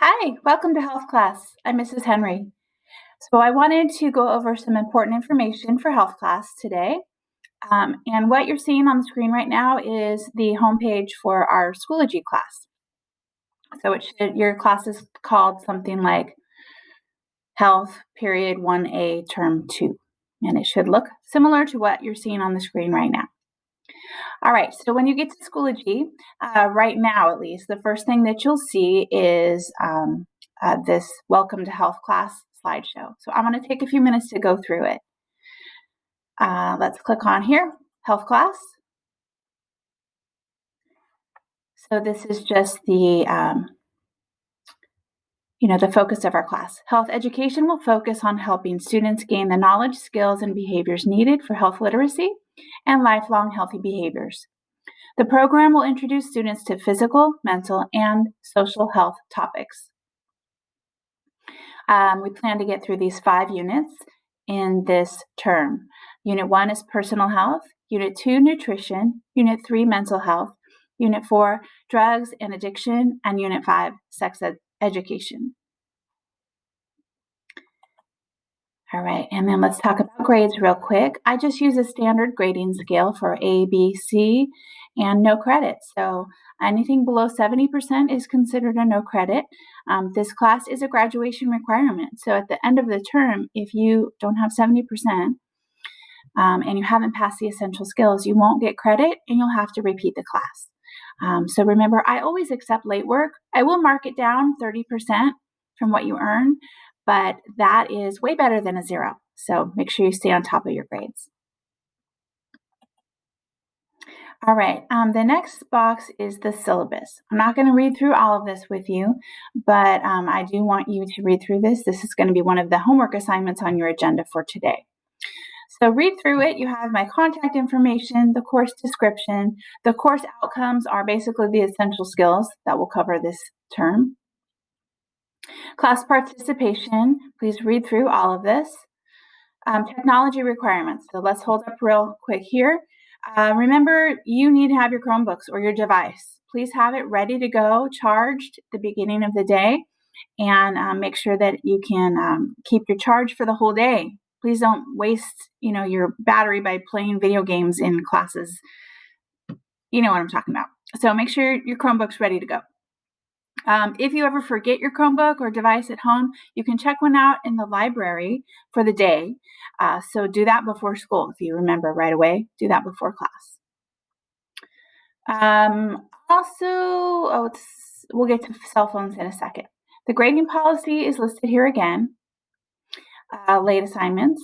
Hi, welcome to health class. I'm Mrs. Henry. So I wanted to go over some important information for health class today. And what you're seeing on the screen right now is the homepage for our Schoology class. So your class is called something like Health Period 1A Term 2. And it should look similar to what you're seeing on the screen right now. All right, so when you get to Schoology, right now at least, the first thing that you'll see is this Welcome to Health class slideshow. So I'm going to take a few minutes to go through it. Let's click on here, Health class. So this is just the focus of our class. Health education will focus on helping students gain the knowledge, skills, and behaviors needed for health literacy and lifelong healthy behaviors. The program will introduce students to physical, mental, and social health topics. We plan to get through these 5 units in this term. Unit 1 is personal health, Unit 2, nutrition, Unit 3, mental health, Unit 4, drugs and addiction, and Unit 5, sex education. All right, and then let's talk about grades real quick. I just use a standard grading scale for A, B, C, and no credit. So anything below 70% is considered a no credit. This class is a graduation requirement. So at the end of the term, if you don't have 70% and you haven't passed the essential skills, you won't get credit and you'll have to repeat the class. So remember, I always accept late work. I will mark it down 30% from what you earn, but that is way better than a 0. So make sure you stay on top of your grades. All right, the next box is the syllabus. I'm not going to read through all of this with you, but I do want you to read through this. This is going to be one of the homework assignments on your agenda for today. So read through it. You have my contact information, the course description. The course outcomes are basically the essential skills that will cover this term. Class participation, please read through all of this. Technology requirements. So let's hold up real quick here. Remember, you need to have your Chromebooks or your device. Please have it ready to go, charged at the beginning of the day, and make sure that you can keep your charge for the whole day. Please don't waste, your battery by playing video games in classes. You know what I'm talking about. So make sure your Chromebook's ready to go. If you ever forget your Chromebook or device at home, you can check one out in the library for the day. So do that before school. If you remember right away, do that before class. We'll get to cell phones in a second. The grading policy is listed here again. Late assignments.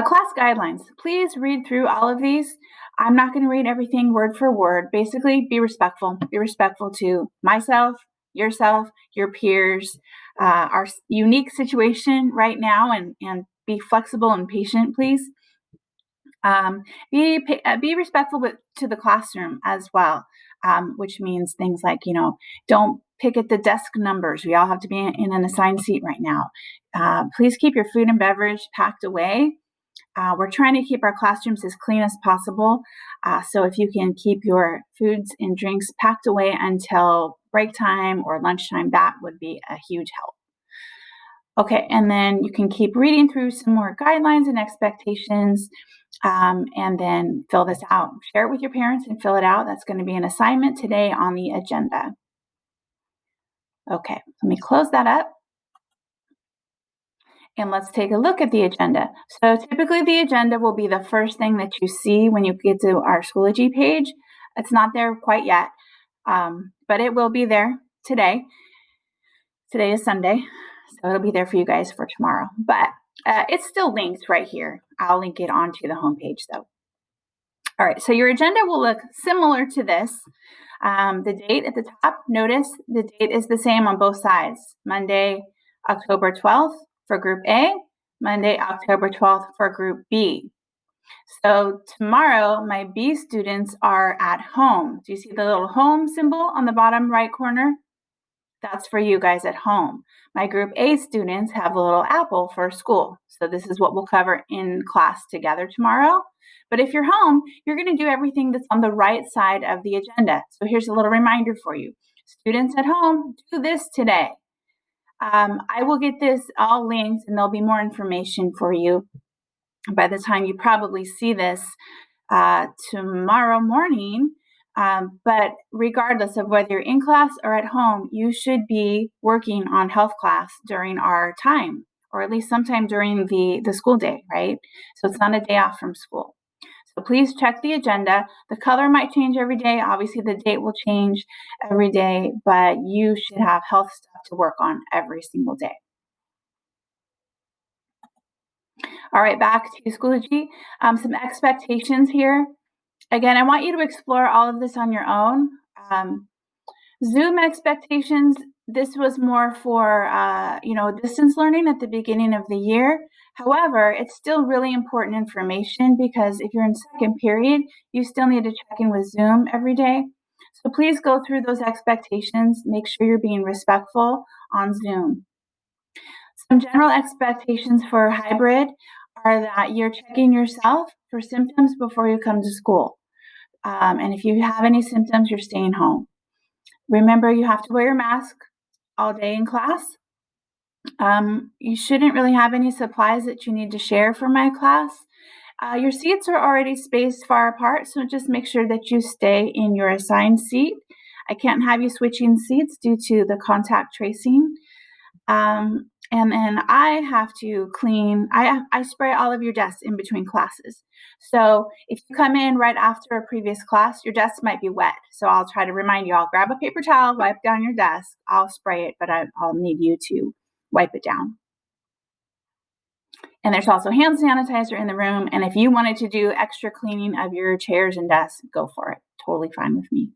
Class guidelines. Please read through all of these. I'm not going to read everything word for word. Basically, be respectful. Be respectful to myself, yourself, your peers, our unique situation right now, and be flexible and patient, please. Be respectful to the classroom as well, which means things like, don't pick at the desk numbers. We all have to be in an assigned seat right now. Please keep your food and beverage packed away. We're trying to keep our classrooms as clean as possible. So if you can keep your foods and drinks packed away until break time or lunchtime, that would be a huge help. Okay, and then you can keep reading through some more guidelines and expectations, and then fill this out. Share it with your parents and fill it out. That's going to be an assignment today on the agenda. Okay, let me close that up. And let's take a look at the agenda. So typically the agenda will be the first thing that you see when you get to our Schoology page. It's not there quite yet, but it will be there today. Today is Sunday, so it'll be there for you guys for tomorrow. But it's still linked right here. I'll link it onto the homepage though. All right, so your agenda will look similar to this. The date at the top, notice the date is the same on both sides. Monday, October 12th for Group A, Monday, October 12th for Group B. So tomorrow, my B students are at home. Do you see the little home symbol on the bottom right corner? That's for you guys at home. My Group A students have a little apple for school. So this is what we'll cover in class together tomorrow. But if you're home, you're going to do everything that's on the right side of the agenda. So here's a little reminder for you. Students at home, do this today. I will get this all linked and there'll be more information for you by the time you probably see this tomorrow morning. But regardless of whether you're in class or at home, you should be working on health class during our time, or at least sometime during the school day, right? So it's not a day off from school. So please check the agenda. The color might change every day. Obviously, the date will change every day, but you should have health stuff to work on every single day. All right, back to Schoology. Some expectations here. Again, I want you to explore all of this on your own. Zoom expectations, this was more for, distance learning at the beginning of the year. However, it's still really important information because if you're in second period, you still need to check in with Zoom every day. So please go through those expectations. Make sure you're being respectful on Zoom. Some general expectations for hybrid are that you're checking yourself for symptoms before you come to school. And if you have any symptoms, you're staying home. Remember, you have to wear your mask all day in class. You shouldn't really have any supplies that you need to share for my class. Your seats are already spaced far apart, so just make sure that you stay in your assigned seat. I can't have you switching seats due to the contact tracing. And then I have to clean, I spray all of your desks in between classes. So if you come in right after a previous class, your desk might be wet. So I'll try to remind you, I'll grab a paper towel, wipe down your desk, I'll spray it, but I'll need you to wipe it down. And there's also hand sanitizer in the room. And if you wanted to do extra cleaning of your chairs and desks, go for it. Totally fine with me.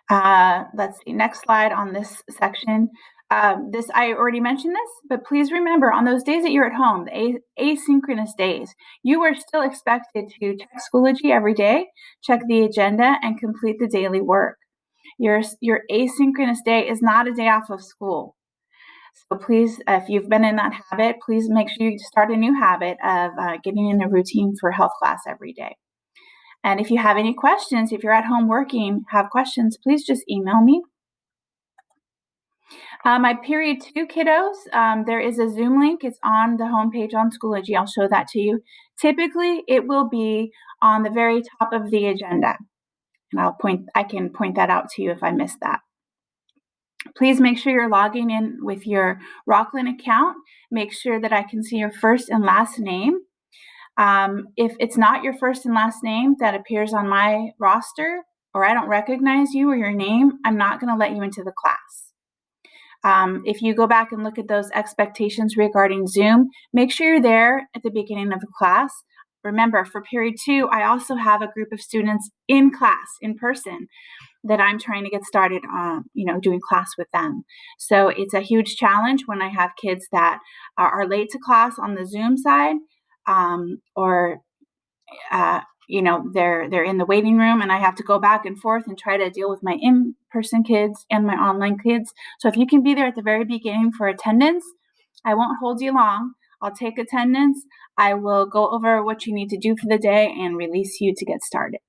Let's see, next slide on this section. I already mentioned this, but please remember on those days that you're at home, the asynchronous days, you are still expected to check Schoology every day, check the agenda, and complete the daily work. Your asynchronous day is not a day off of school. So please, if you've been in that habit, please make sure you start a new habit of getting in a routine for health class every day. And if you have any questions, if you're at home working, have questions, please just email me. My period 2 kiddos, there is a Zoom link. It's on the homepage on Schoology. I'll show that to you. Typically, it will be on the very top of the agenda. And I can point that out to you if I missed that. Please make sure you're logging in with your Rockland account. Make sure that I can see your first and last name. If it's not your first and last name that appears on my roster, or I don't recognize you or your name, I'm not going to let you into the class. If you go back and look at those expectations regarding Zoom, make sure you're there at the beginning of the class. Remember, for period 2, I also have a group of students in class, in person, that I'm trying to get started on, doing class with them. So it's a huge challenge when I have kids that are late to class on the Zoom side, or they're in the waiting room and I have to go back and forth and try to deal with my in-person kids and my online kids. So if you can be there at the very beginning for attendance, I won't hold you long. I'll take attendance. I will go over what you need to do for the day and release you to get started.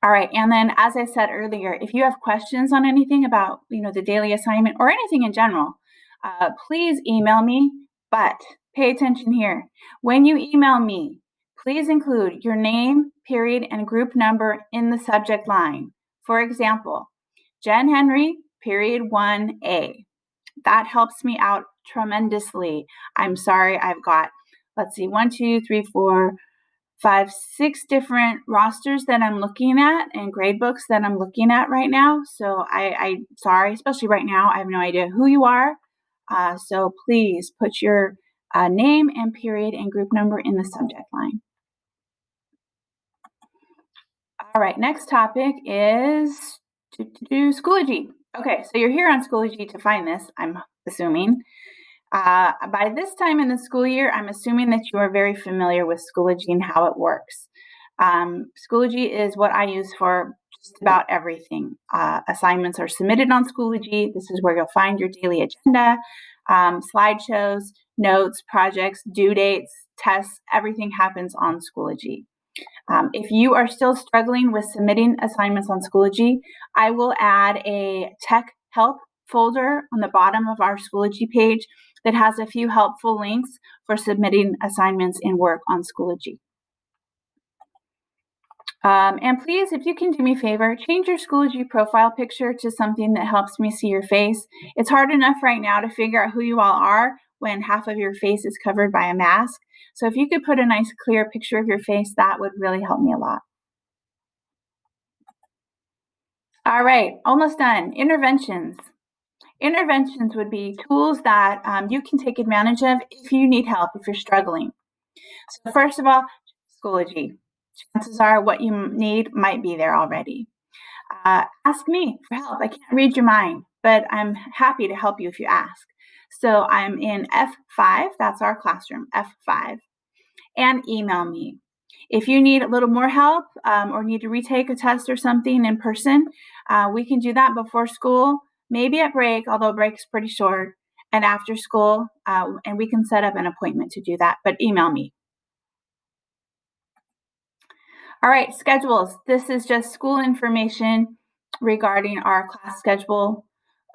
All right, and then as I said earlier, if you have questions on anything about, the daily assignment or anything in general, please email me, but pay attention here. When you email me, please include your name, period, and group number in the subject line. For example, Jen Henry, period 1A. That helps me out tremendously. I'm sorry, I've got, 1, 2, 3, 4, 5, 6 different rosters that I'm looking at and grade books that I'm looking at right now. So I'm sorry, especially right now, I have no idea who you are. So please put your name and period and group number in the subject line. All right, next topic is Schoology. Okay, so you're here on Schoology to find this, I'm assuming. By this time in the school year, I'm assuming that you are very familiar with Schoology and how it works. Schoology is what I use for just about everything. Assignments are submitted on Schoology. This is where you'll find your daily agenda, slideshows, notes, projects, due dates, tests. Everything happens on Schoology. If you are still struggling with submitting assignments on Schoology, I will add a tech help folder on the bottom of our Schoology page that has a few helpful links for submitting assignments and work on Schoology. And please, if you can do me a favor, change your Schoology profile picture to something that helps me see your face. It's hard enough right now to figure out who you all are when half of your face is covered by a mask. So if you could put a nice clear picture of your face, that would really help me a lot. All right, almost done. Interventions. Interventions would be tools that you can take advantage of if you need help, if you're struggling. So first of all, Schoology. Chances are what you need might be there already. Ask me for help. I can't read your mind, but I'm happy to help you if you ask. So I'm in F5, that's our classroom, F5, and email me. If you need a little more help or need to retake a test or something in person, we can do that before school, maybe at break, although break's pretty short, and after school, and we can set up an appointment to do that, but email me. All right, schedules. This is just school information regarding our class schedule.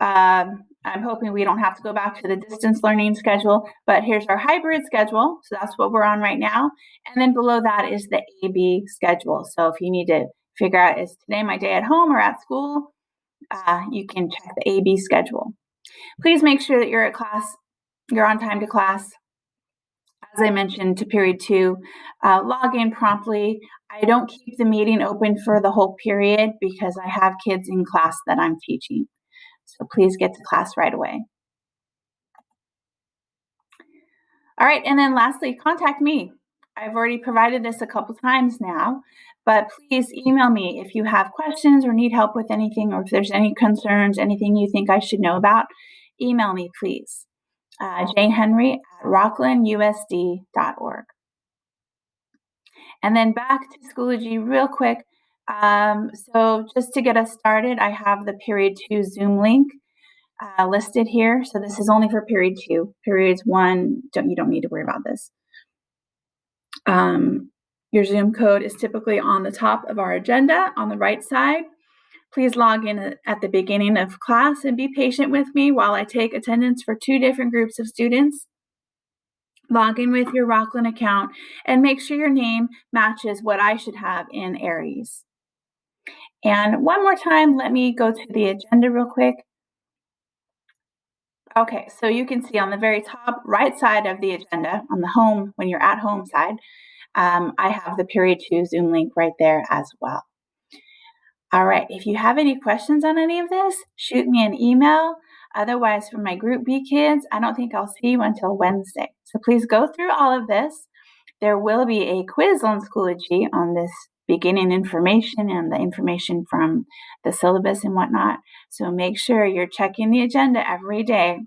I'm hoping we don't have to go back to the distance learning schedule, but here's our hybrid schedule. So that's what we're on right now. And then below that is the AB schedule. So if you need to figure out, is today my day at home or at school, you can check the AB schedule. Please make sure that you're at class, you're on time to class. As I mentioned to period 2, log in promptly. I don't keep the meeting open for the whole period because I have kids in class that I'm teaching. So please get to class right away. All right, and then lastly, contact me. I've already provided this a couple times now, but please email me if you have questions or need help with anything, or if there's any concerns, anything you think I should know about, email me, please. janehenry@rocklandusd.org. And then back to Schoology real quick. So just to get us started, I have the period 2 Zoom link listed here. So this is only for period 2. Periods 1, you don't need to worry about this. Your Zoom code is typically on the top of our agenda on the right side. Please log in at the beginning of class and be patient with me while I take attendance for 2 different groups of students. Log in with your Rockland account and make sure your name matches what I should have in Aries. And one more time, let me go to the agenda real quick. Okay, so you can see on the very top right side of the agenda, on the home, when you're at home side, I have the period 2 Zoom link right there as well. All right, if you have any questions on any of this, shoot me an email. Otherwise, for my Group B kids, I don't think I'll see you until Wednesday. So please go through all of this. There will be a quiz on Schoology on this beginning information and the information from the syllabus and whatnot. So make sure you're checking the agenda every day.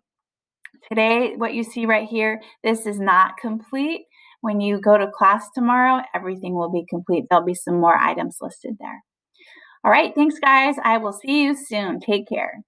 Today, what you see right here, this is not complete. When you go to class tomorrow, everything will be complete. There'll be some more items listed there. All right, thanks guys. I will see you soon. Take care.